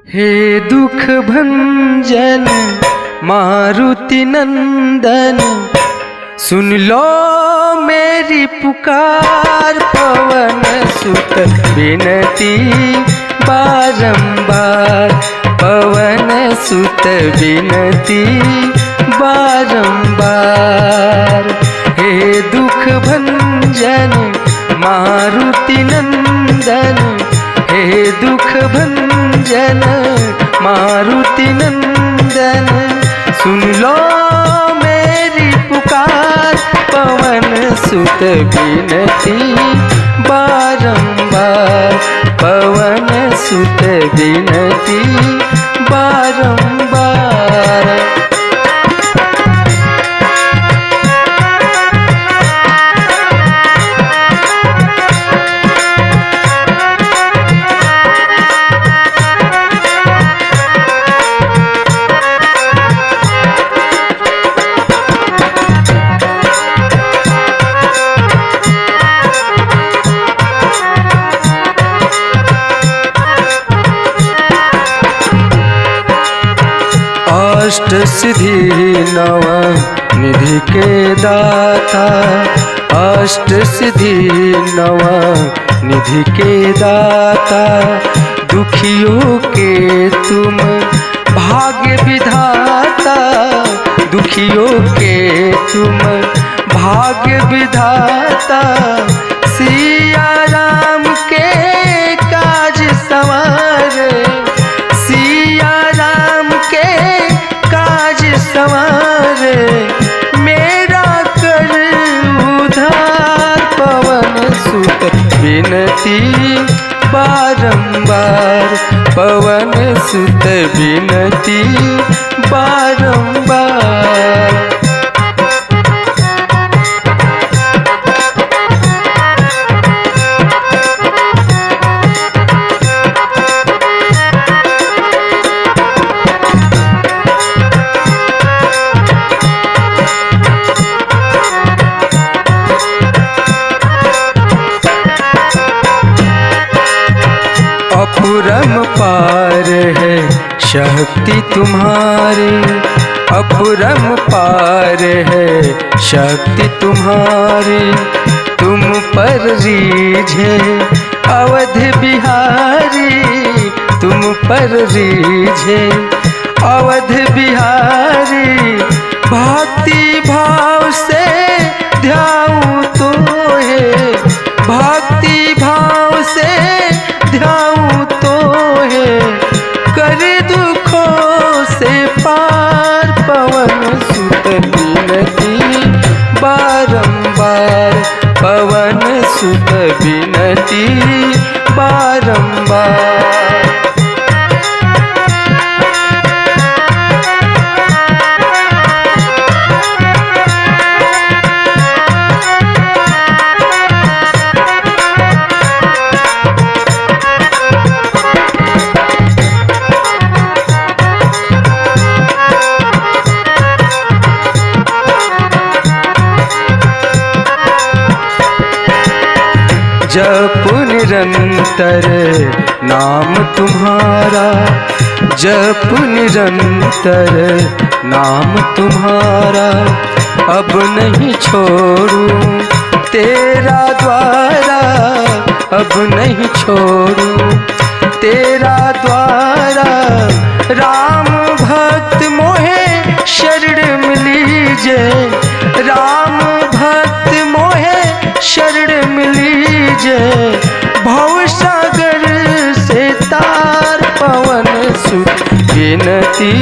हे दुख भंजन मारुति नंदन, सुन लो मेरी पुकार। पवन सुत विनती बारंबार, पवन सुत विनती बारंबार। हे दुख भंजन मारुति नंदन, हे दुख भंजन मारुति नंदन, सुन लो मेरी पुकार। पवन सुत विनती बारंबार, पवन सुत विनती बारंबार। अष्ट सिद्धि नव निधि के दाता, अष्ट सिद्धि नव निधि के दाता। दुखियों के तुम भाग्य विधाता, दुखियों के तुम भाग्य विधाता। सिया राम के काज संवारे, सिया राम के काज संवारे। मेरा कर उधार, पवन सुत विनती बारंबार, पवन सुत विनती बारंबार। अपुरम पार है शक्ति तुम्हारी, अपुरम पार है शक्ति तुम्हारी। तुम पर रीझे अवध बिहारी, तुम पर रीझे अवध बिहारी। भक्ति भाव से ध्याऊं तो है, भक्ति भाव से ध्याऊं तो है। कर दुखों से पार, पवन सुत विनती बारंबार, पवन सुत विनती बारंबार। जप निरंतर नाम तुम्हारा, जप निरंतर नाम तुम्हारा। अब नहीं छोड़ूं तेरा द्वारा, अब नहीं छोड़ूं तेरा द्वारा। राम भक्त मोहे शरण मिलीजे, राम भक्त मोहे शरण मिलीजे। भव सागर से तार, पवन सुत विनती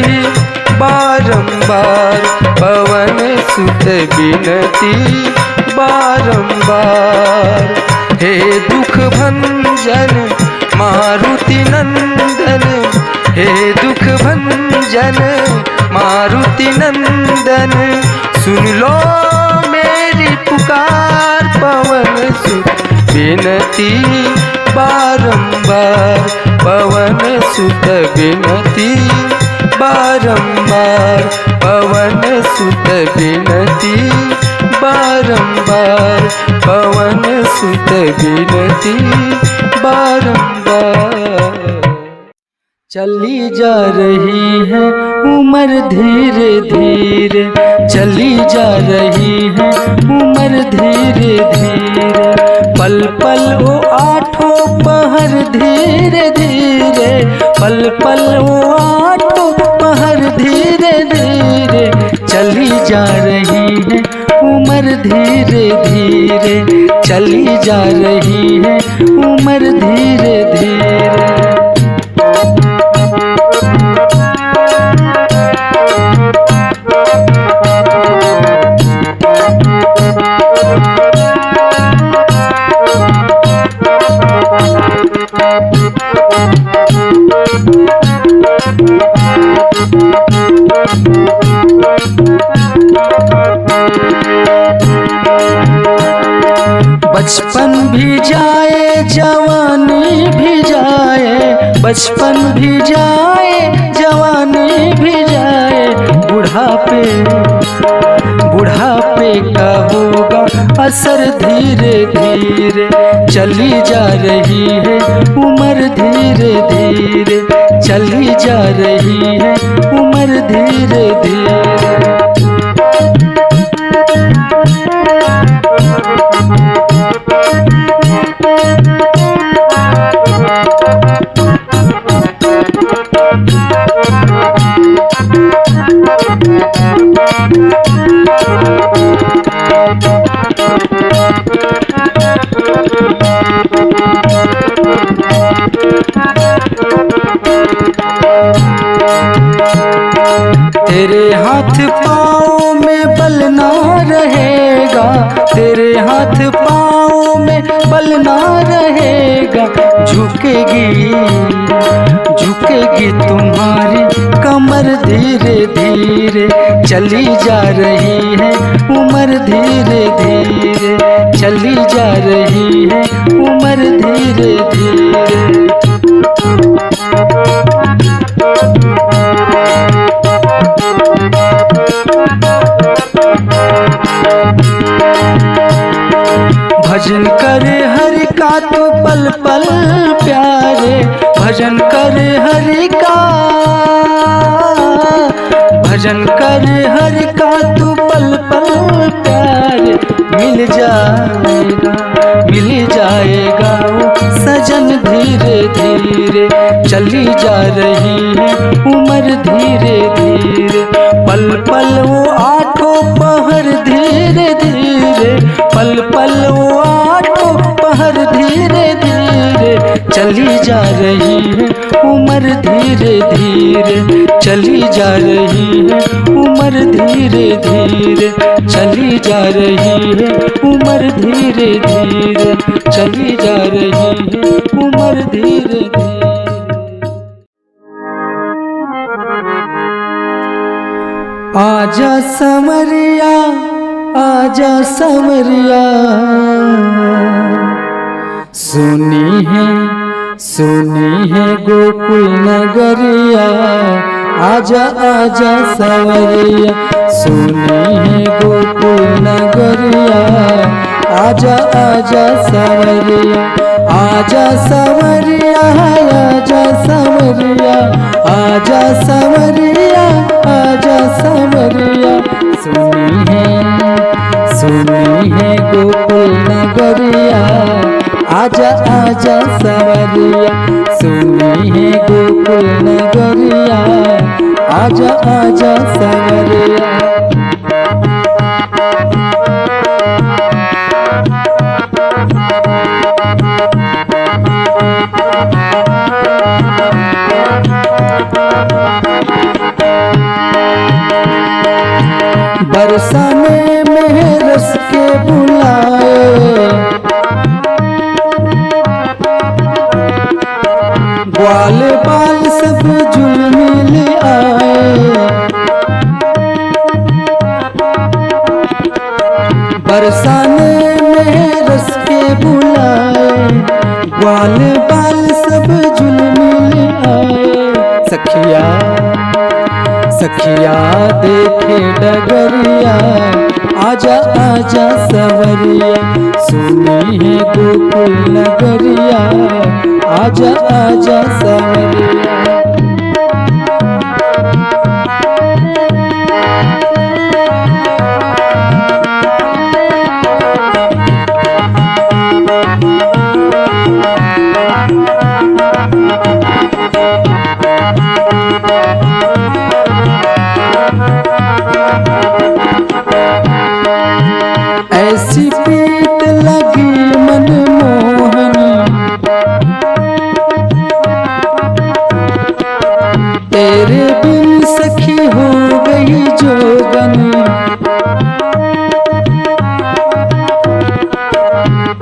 बारंबार, पवन सुत विनती बारंबार। हे दुख भंजन मारुति नंदन, हे दुख भंजन मारुति नंदन, सुन लो मेरी पुकार। पवन सुत विनती बारंबार, पवन सुत विनती बारंबार, पवन सुत विनती बारंबार, पवन सुत विनती बारंबार। चली जा रही है उम्र धीरे धीरे, चली जा रही है उम्र धीरे धीरे, पल पल वो आठों पहर धीरे धीरे, पल पल वो आठों पहर धीरे धीरे, चली जा रही है उम्र धीरे धीरे, चली जा रही है उम्र धीरे धीरे। बचपन भी जाए जवानी भी जाए, बचपन भी जाए जवानी भी जाए, बुढ़ापे बुढ़ापे का होगा असर धीरे धीरे, चली जा रही है उम्र धीरे धीरे, चली जा रही है उम्र धीरे धीरे। तेरे हाथ पाँव में बल ना रहेगा, तेरे हाथ पाँव में बल ना रहेगा, झुकेगी झुकेगी तुम्हारी कमर धीरे धीरे, चली जा रही है उम्र धीरे धीरे, चली जा रही है उम्र धीरे धीरे। भजन करे हरि का तो पल पल प्यारे, भजन करे हरि का, भजन करे हरि का तो पल पल प्यारे, मिल जाएगा वो सजन धीरे धीरे, चली जा रही है उम्र धीरे धीरे, पल पल वो आठों पहर धीरे धीरे, पल पल वो आठों पहर धीरे धीरे, चली जा रही है उम्र धीरे धीरे, चली जा रही है उम्र धीरे धीरे, चली जा रही है उम्र धीरे धीरे, चली जा रही है उम्र धीरे धीरे। आजा समरिया आजा समरिया, सुनी है गोकुल नगरिया, आजा आजा सवरिया, सुनी है गोकुल नगरिया, आजा आजा सवरिया, आजा सवरिया, आजा सवरिया, आजा सवरिया, आजा सवरिया, सुनी है गोकुल नगरिया, आजा आजा सवरिया, सुनी है गोकुल नगरिया, आजा आजा सवरिया। बरसाने में रस के बुलाए, ग्वाल बाल सब झुलमिल आए, बरसाने में रस के बुलाए, ग्वाल बाल सब झुलमिल आए, सखिया देखे डगरिया, आजा आजा सवरिया, सुनी है गोकुल नगरिया, आजा आजा सवरिया। तेरे बिन सखी हो गई जोगन,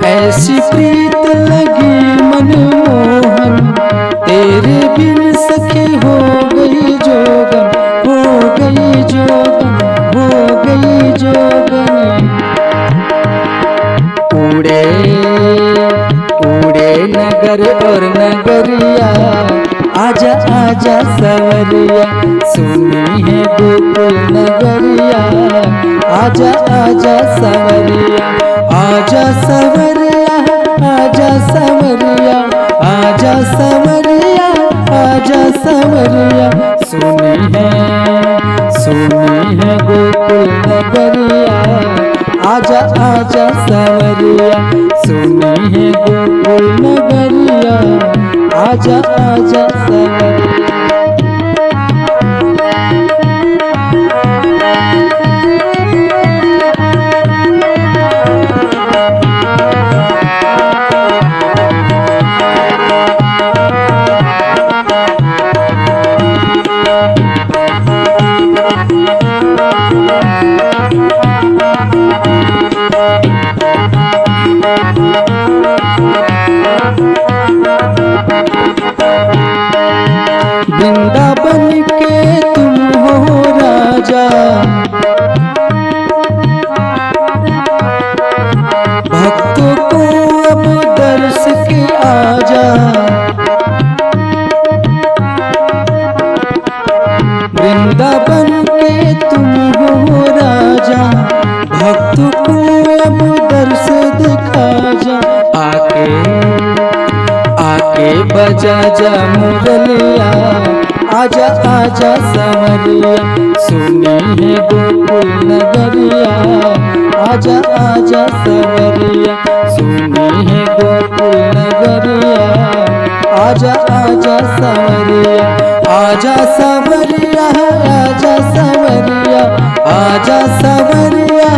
ऐसी प्रीत लगी मनमोहन। तेरे बिन सखी हो गई जोगन, हो गई जोगन, हो गई जोगन। उड़े उड़े नगर और नगरिया, आजा आजा सवरिया, सुनी है गोकुल नगरिया। आजा आजा सवरिया, आजा सवरिया, आजा सवरिया, आजा सवरिया, आजा सवरिया। सुनी है गोकुल नगरिया, आजा आजा सवरिया, सुनी है गोकुल नगरिया। आजा आजा सवरिया। वृंदावन के तुम हो राजा, भक्तों को अब दर्श के आजा। वृंदावन के तुम हो राजा, भक्तों को अब दर्श दिखा जा। आके बजा जा मुरलिया, आजा आजा सवरिया, सुनी है गोकुल नगरिया। आजा आजा सवरिया, सुनी है गोकुल नगरिया। आजा आजा सवरिया, आजा सवरिया, आजा सवरिया, आजा सवरिया,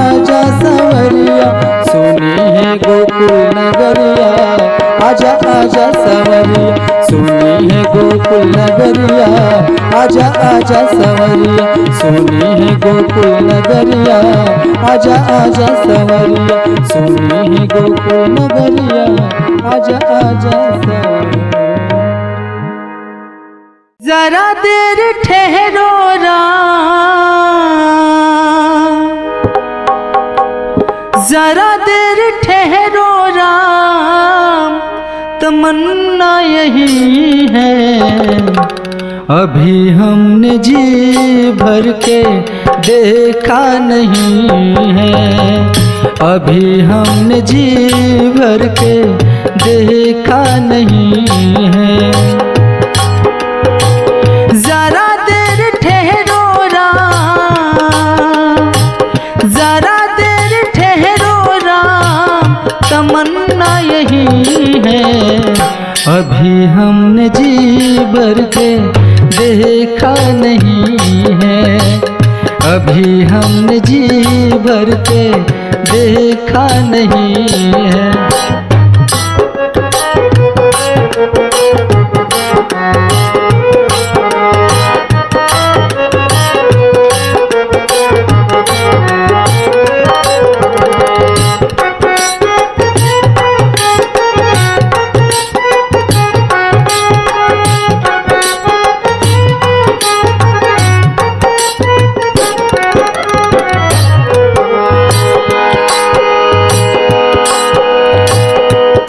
आजा सवरिया। सुनी है गोकुल नगरिया, आजा आजा सवरिया, सुनी है गोकुल नगरिया। आजा आजा सवरिया, सुनी है गोकुल नगरिया। आजा आजा सवरिया, सुनी है गोकुल नगरिया। आजा आजा सवरिया। जरा देर ठहरो राम, जरा देर ठहरो राम, तमन्ना यही है। अभी हमने जी भर के देखा नहीं है, अभी हमने जी भर के देखा नहीं है। जरा देर ठहरो राम, जरा देर ठहरो राम, तमन्ना यही है। अभी हमने जी भर के देखा नहीं है, अभी हमने जी भर के देखा नहीं है।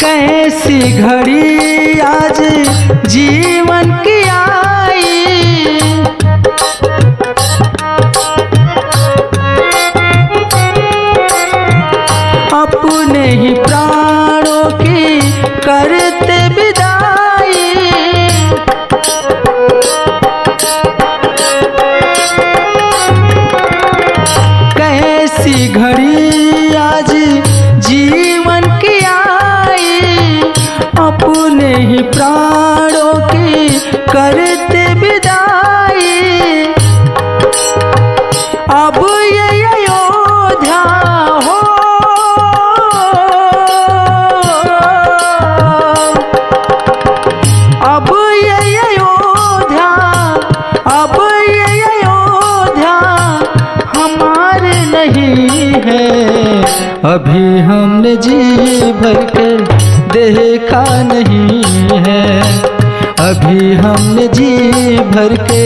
कैसी घड़ी आज जीवन की आई, अपने ही प्राणों की करते विदाई। कैसी घड़ी आज जीवन की आई, अपने ही प्राणों की अभी हमने जी भर के देखा नहीं है, अभी हमने जी भर के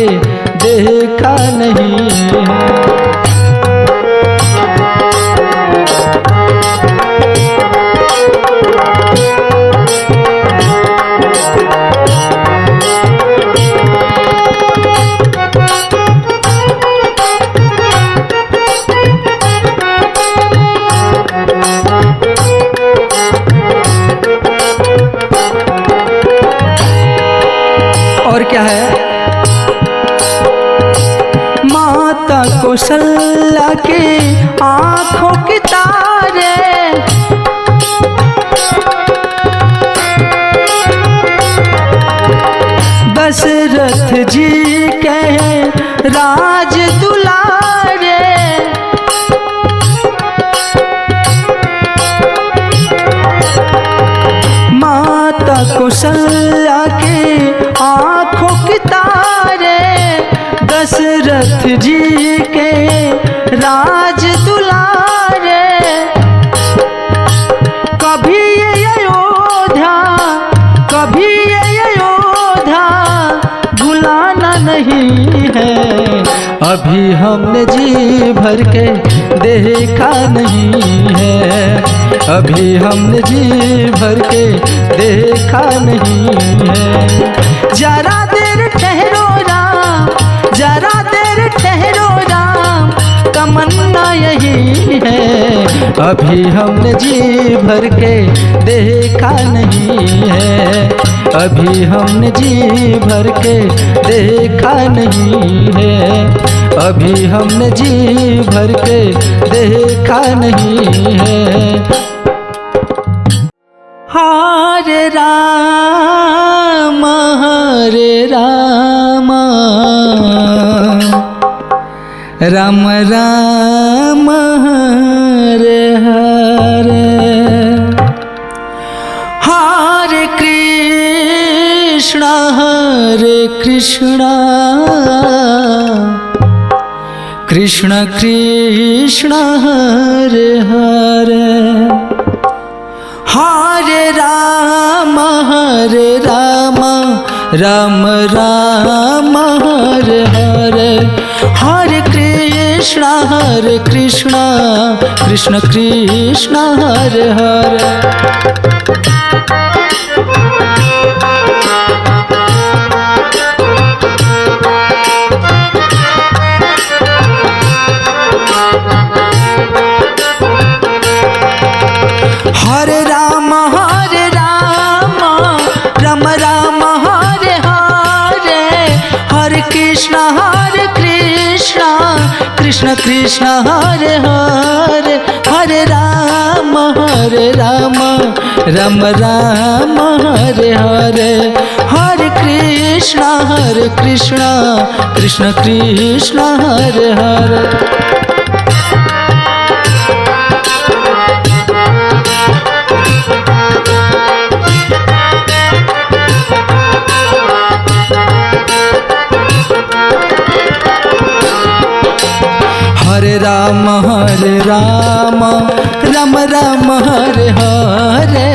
देखा नहीं है। और क्या है, माता कौशल्या के आंखों के तारे, दशरथ जी के राज दुलारे, माता कौशल्या के आंखों के तारे, दशरथ जी के राज दुलारे। कभी ये अयोध्या, कभी ये अयोध्या भुलाना नहीं है, अभी हमने जी भर के देखा नहीं है, अभी हमने जी भर के देखा नहीं है। जरा देर ठहरो राम, जरा देर ठहरो राम, तमन्ना यही है, अभी हमने जी भर के देखा नहीं है, अभी हमने जी भर के देखा नहीं है, अभी हमने जी भर के देखा नहीं है। हरे राम राम राम हरे हरे, हरे कृष्णा कृष्ण कृष्ण हरे हरे, हरे राम राम राम हरे हरे, हरे कृष्ण कृष्ण कृष्ण हरे हरे। हरे राम राम राम हरे हरे, हरे कृष्ण कृष्ण कृष्ण हरे हरे, हरे राम राम राम हरे हरे, हरे कृष्ण कृष्ण कृष्ण हरे हरे। हरे राम राम राम हरे हरे,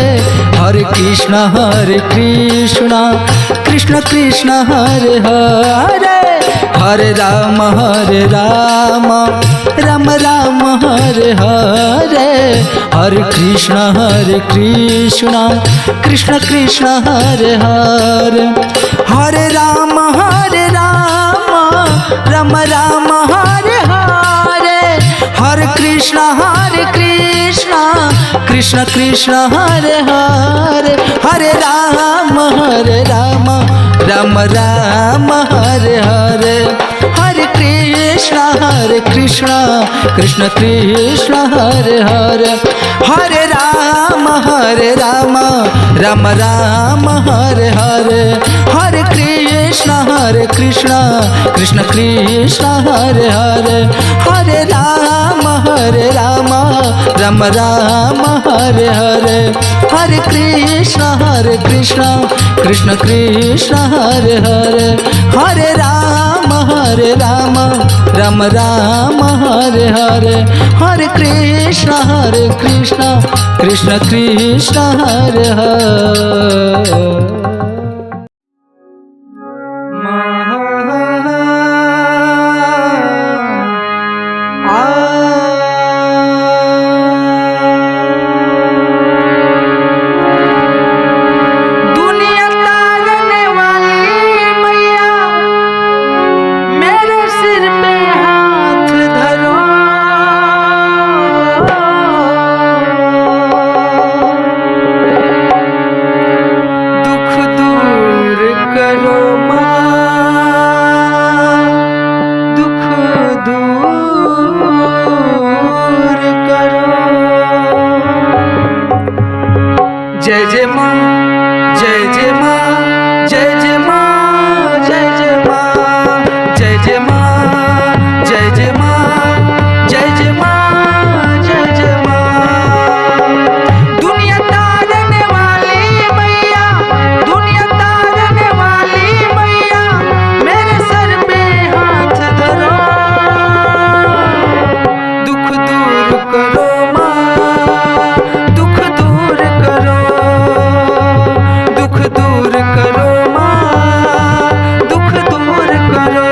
हरे कृष्ण कृष्ण कृष्ण हरे हरे, हरे राम राम राम हरे हरे, हरे कृष्ण कृष्ण कृष्ण हरे हरे, हरे राम राम राम हरे हरे, हरे कृष्ण कृष्ण कृष्ण हरे हरे, हरे राम राम राम हरे हरे, हरे कृष्ण कृष्ण कृष्ण हरे हरे, हरे राम राम राम हरे हरे, हरे कृष्ण कृष्ण कृष्ण हरे हरे, हरे राम राम राम हरे हरे, हरे कृष्ण कृष्ण कृष्ण हरे हरे, हरे राम राम राम हरे हरे, हरे कृष्ण कृष्ण कृष्ण हरे हरे। जय जय माँ, जय जय माँ, जय जय माँ, जय जय माँ, जय जय माँ, जय जय माँ, जय जय माँ, जय जय माँ। दुनिया तारने वाली मैया, दुनिया तारने वाली मैया, मेरे सर पे हाथ धरो, दुख दूर करो माँ, दुख दूर करो, दुख दूर करो माँ, दुख दूर करो।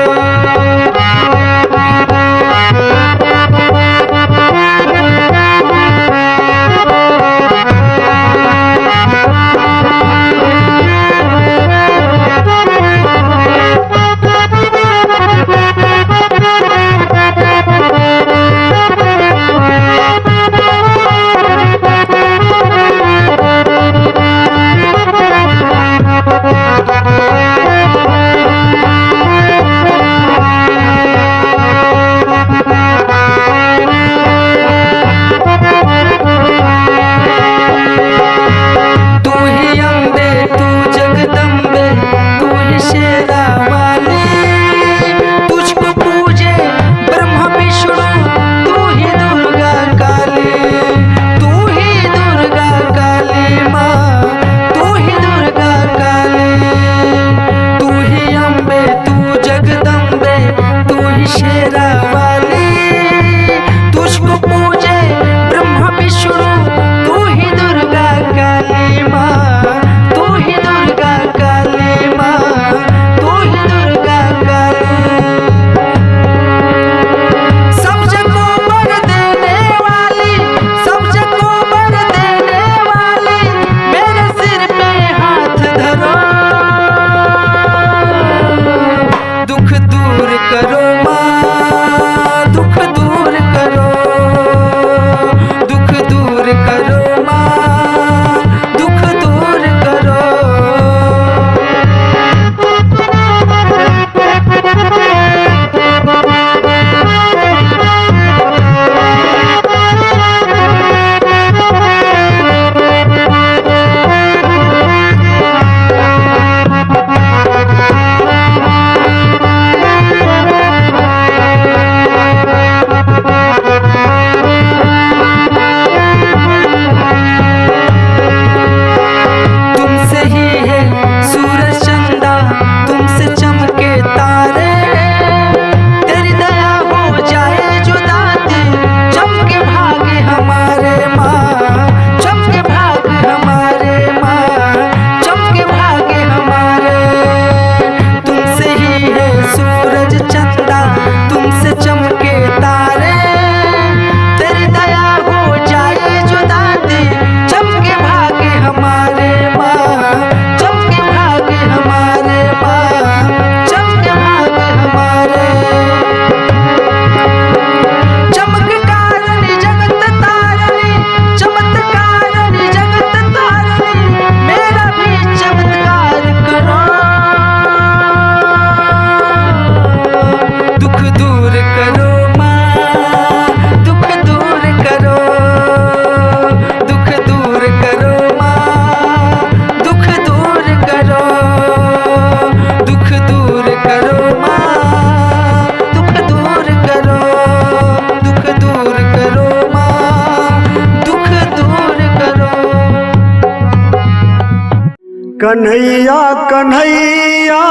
कन्हैया कन्हैया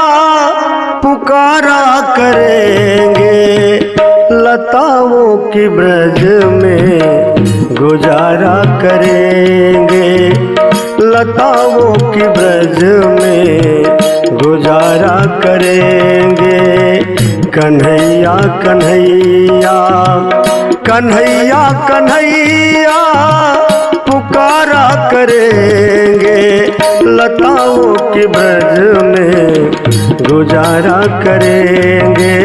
पुकारा करेंगे, की ब्रज में गुजारा करेंगे, लताओं की ब्रज में गुजारा करेंगे। कन्हैया कन्हैया कन्हैया कन्हैया पुकारा करेंगे, लताओं की ब्रज में गुजारा करेंगे,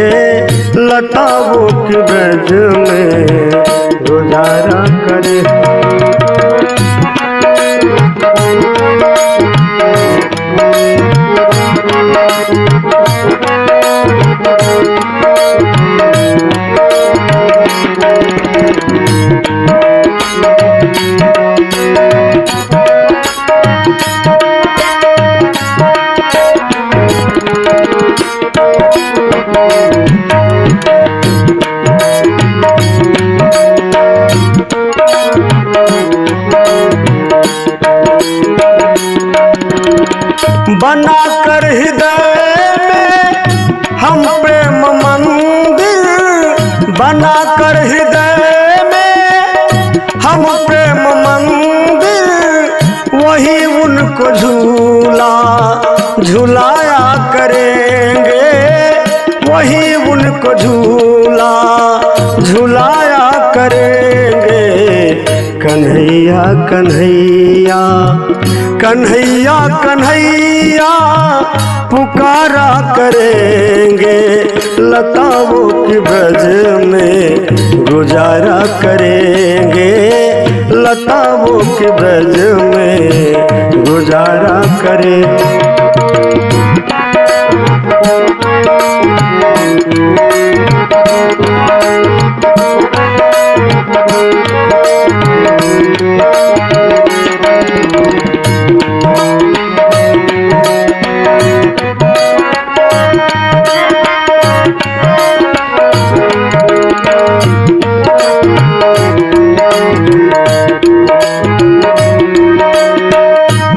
लताओं की ब्रज में गुजारा करेंगे। बनाकर हृदय में हम प्रेम मंदिर, बनाकर हृदय में हम प्रेम मंदिर, वही उनको झूला झुलाया करेंगे, वही उनको झूला झुलाया करेंगे। कन्हैया कन्हैया कन्हैया कन्हैया पुकारा करेंगे, लताओं की ब्रज में गुजारा करेंगे, लताओं की ब्रज में गुजारा करेंगे।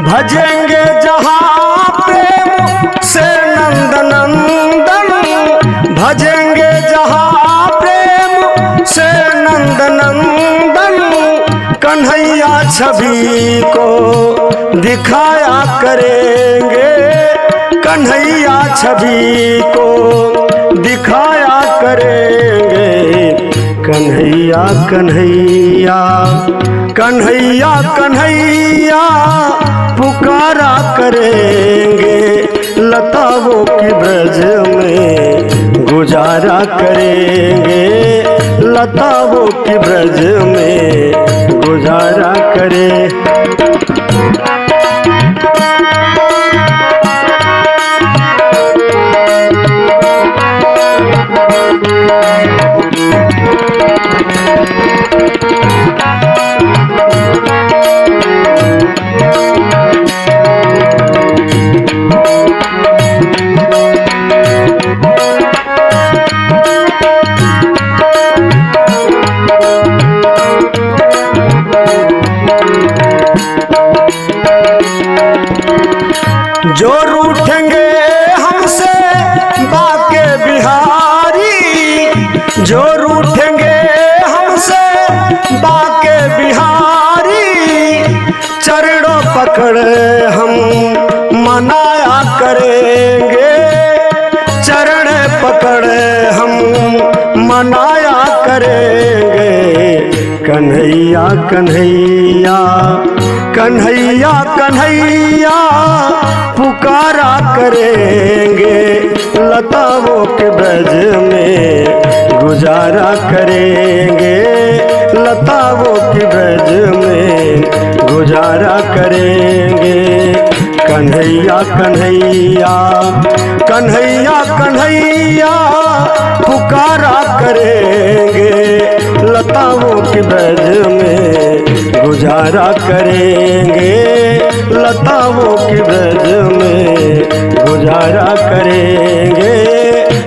भजेंगे जहाँ प्रेम से नंद नंदन, भजेंगे जहाँ प्रेम से नंद नंदन, कन्हैया छवि को दिखाया करेंगे, कन्हैया छवि को दिखाया करेंगे। कन्हैया कन्हैया कन्हैया कन्हैया पुकारा करेंगे, लताओं की ब्रज में गुजारा करेंगे, लताओं की ब्रज में गुजारा करें। जो रूठेंगे हमसे बाके बिहारी, जो रूठेंगे हमसे बाके बिहारी, चरणों पकड़ हम मनाया करेंगे, चरण पकड़ हम मनाया करेंगे। कन्हैया कन्हैया कन्हैया कन्हैया पुकारा करेंगे, लताओं के ब्रज में गुजारा करेंगे, लताओं के ब्रज में गुजारा करेंगे। कन्हैया कन्हैया कन्हैया कन्हैया पुकारा करेंगे, लताओं के ब्रज में गुजारा करेंगे, लताओं के ब्रज में गुजारा करेंगे,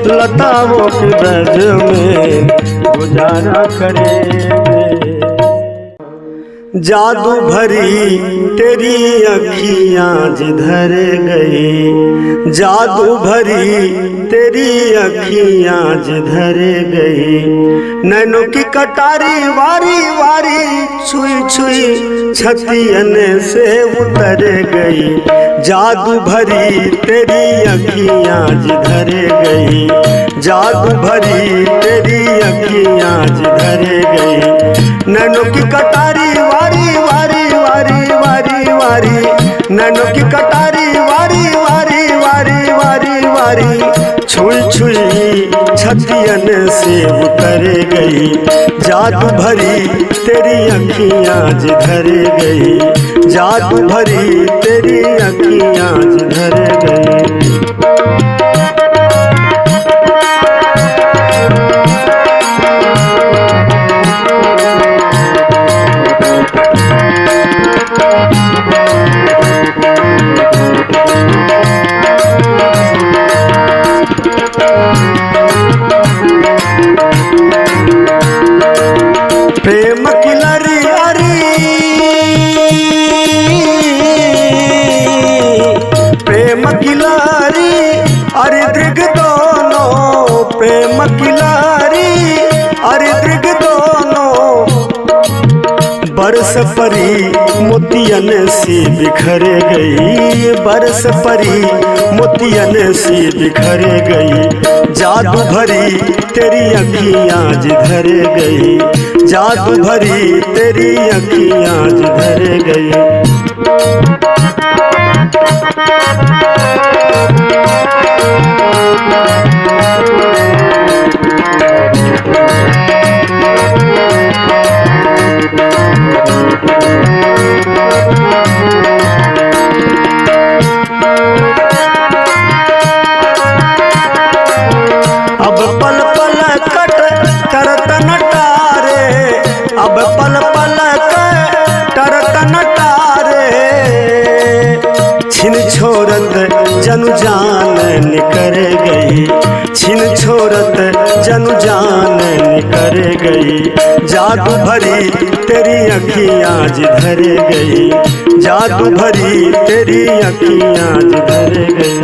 लताओं के ब्रज में गुजारा करेंगे। जादू भरी तेरी अखियां जिधर गई, जादू भरी तेरी अखियां जिधर गई। नैनों की कटारी वारी वारी छुई छुई छतियन से उतर गई। जादू भरी तेरी अखियां जिधर गई, जादू भरी तेरी अखियां जिधर गई। नैनों की कटारी वारी वारी वारी वारी वारी, नैनों की कटारी वारी वारी वारी वारी वारी छुई छुई छतियन से उतर गई। जादू भरी तेरी अखियां जिधर गई, जादू भरी तेरी अखियां जिधर गई। प्रेम की लरी अरी, प्रेम की लरी अरे दृग दोनों, प्रेम की लरी अरे दृग दोनों। बरस परी मोतियन सी बिखर गई, बरस परी मोतियन सी बिखर गई। जादू भरी तेरी अखियां जिधर गई, जादू भरी तेरी अखियां जिधर गई। अब पल पल कट करत नटारे, अब पल पल करत नटारे। छिन छोरत जनु जान निकर गई, छिन छोरत जनु जान निकर गई। जादू भरी तेरी अखियां जिधर गई, जादू भरी तेरी अखियां जिधर गई।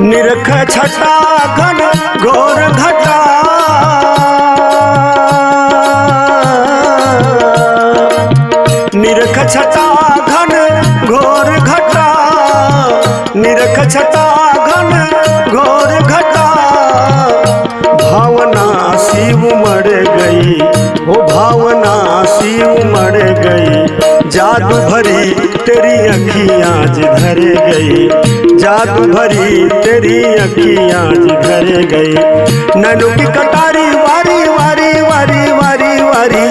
निरख छटा घन घोर घटा, निरख छटा घन घोर घटा, निरख छटा घन घोर घटा। भावना सी उमड़ गई, वो भावना सी उमड़ गई। जादू भरी तेरी अखियां जिधर गई, जादू भरी तेरी अखियां जिधर गई। नैनों की कटारी वारी वारी वारी वारी वारी,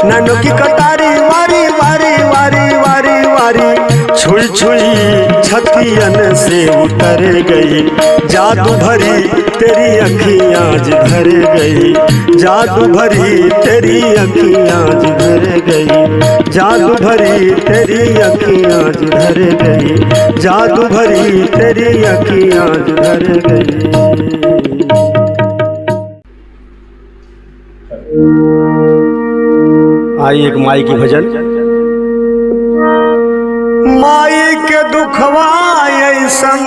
नैनों की कटारी वारी वारी वारी वारी वारी छुई छुई छतियन से उतर गई। जादू भरी तेरी अखियां जिधर गई, जादू भरी तेरी अखियां जिधर गई। जादू भरी तेरी अखियां जिधर गई, जादू भरी तेरी अखियां जिधर गई। आई एक माई की भजन। माई के दुखवा ऐसन,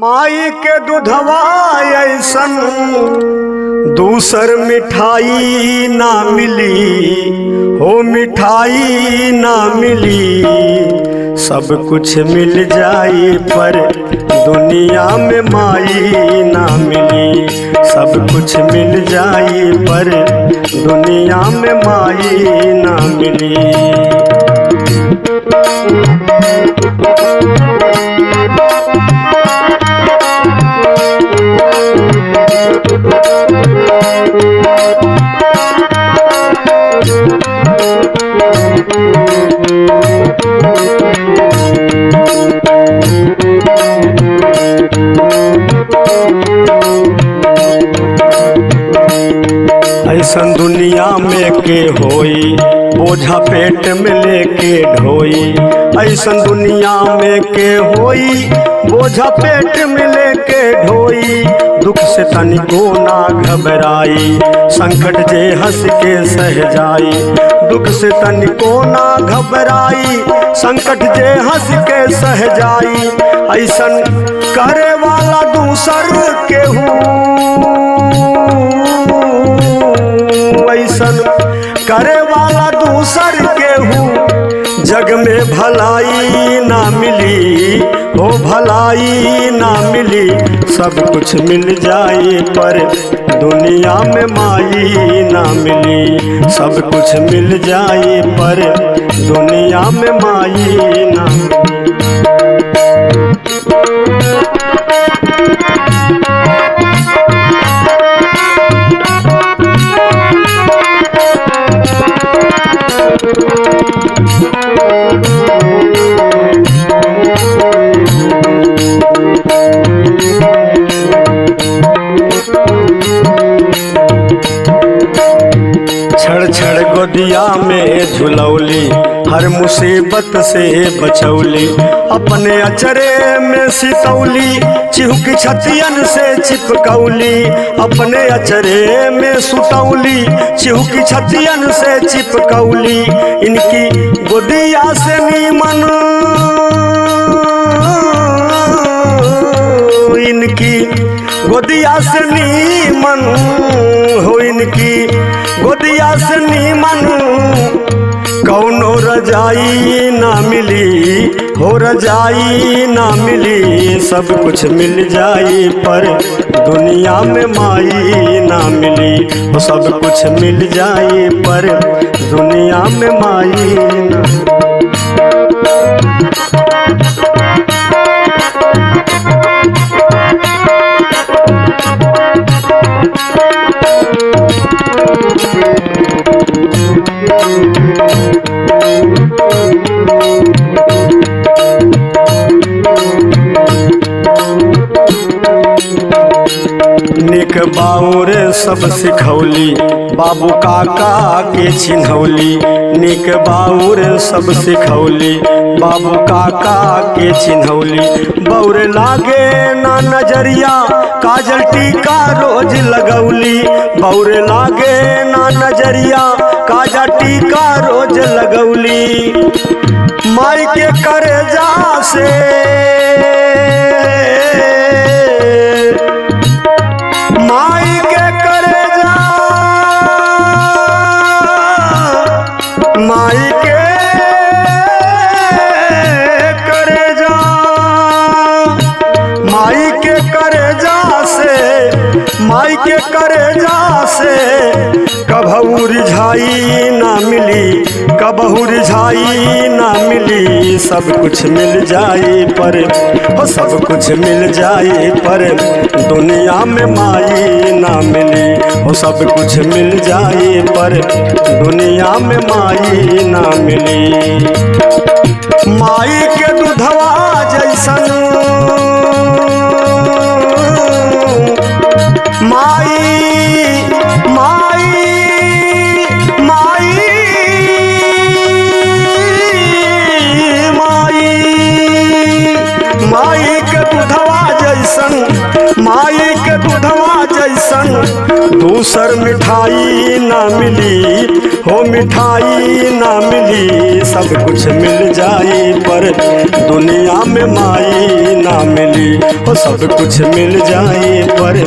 माई के दूधवा ऐसन दूसर मिठाई ना मिली, हो मिठाई ना मिली। सब कुछ मिल जाई पर दुनिया में माई ना मिली, सब कुछ मिल जाई पर दुनिया में माई ना मिली। के होई बोझा पेट में लेके ढोई। ऐसन दुनिया में के होई बोझा पेट में लेके ढोई। दुख से तनिको ना घबराई संकट जे हंस के सह जाई। दुख से तनिको ना घबराई संकट जे हंस के सह जाई। ऐसन करे वाला दूसर केहू ऐसन करे वाला दूसर केहू जग में भलाई ना मिली हो भलाई ना मिली। सब कुछ मिल जाए पर दुनिया में माई ना मिली। सब कुछ मिल जाए पर दुनिया में माई ना छड़ छड़ गोदिया में झुलौली हर मुसीबत से बचौली। अपने अचरे में सितौली चिहुक छतियन से चिपकौली। अपने अचरे में सुतौली चिहुक छतियन से चिपकौली। इनकी गोदिया से नीमन इनकी गोदिया से नीमन हो इनकी गोदिया से नीमन कौनो रजाई ना मिली हो रजाई ना मिली। सब कुछ मिल जाई पर दुनिया में माई ना मिली। वो सब कुछ मिल जाई पर दुनिया में माई ना निक बाउर सब सिखौली बाबू काका के चिन्हौली। निक बाउर सब सिखौली बाबू काका के चिन्हौली। बौर लागे ना नजरिया काजल टीका रोज लगौली। बौर लागे ना नजरिया काजल टीका रोज लगौली। माई के करेजा से माई के करेजा माई के करेजा माई के करेजा से माई के करेजा से कबहू रिझाई ना मिली कबहू रिझाई ना मिली। सब कुछ मिल जाए पर हो सब कुछ मिल जाए पर दुनिया में माई ना मिली। हो सब कुछ मिल जाए पर दुनिया में माई ना मिली। माई के दूधवा जैसन माई माई माई माई माई के दूधवा जैसन माई के दूधवा जैसन दूसर मिठाई ना मिली हो मिठाई ना मिली। सब कुछ मिल जाए पर दुनिया में माई ना मिली। हो सब कुछ मिल जाए पर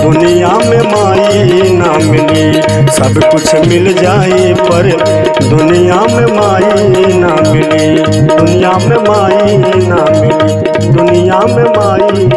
दुनिया में माई ना मिली। सब कुछ मिल जाए पर दुनिया में माई ना मिली। दुनिया में माई ना मिली दुनिया में माई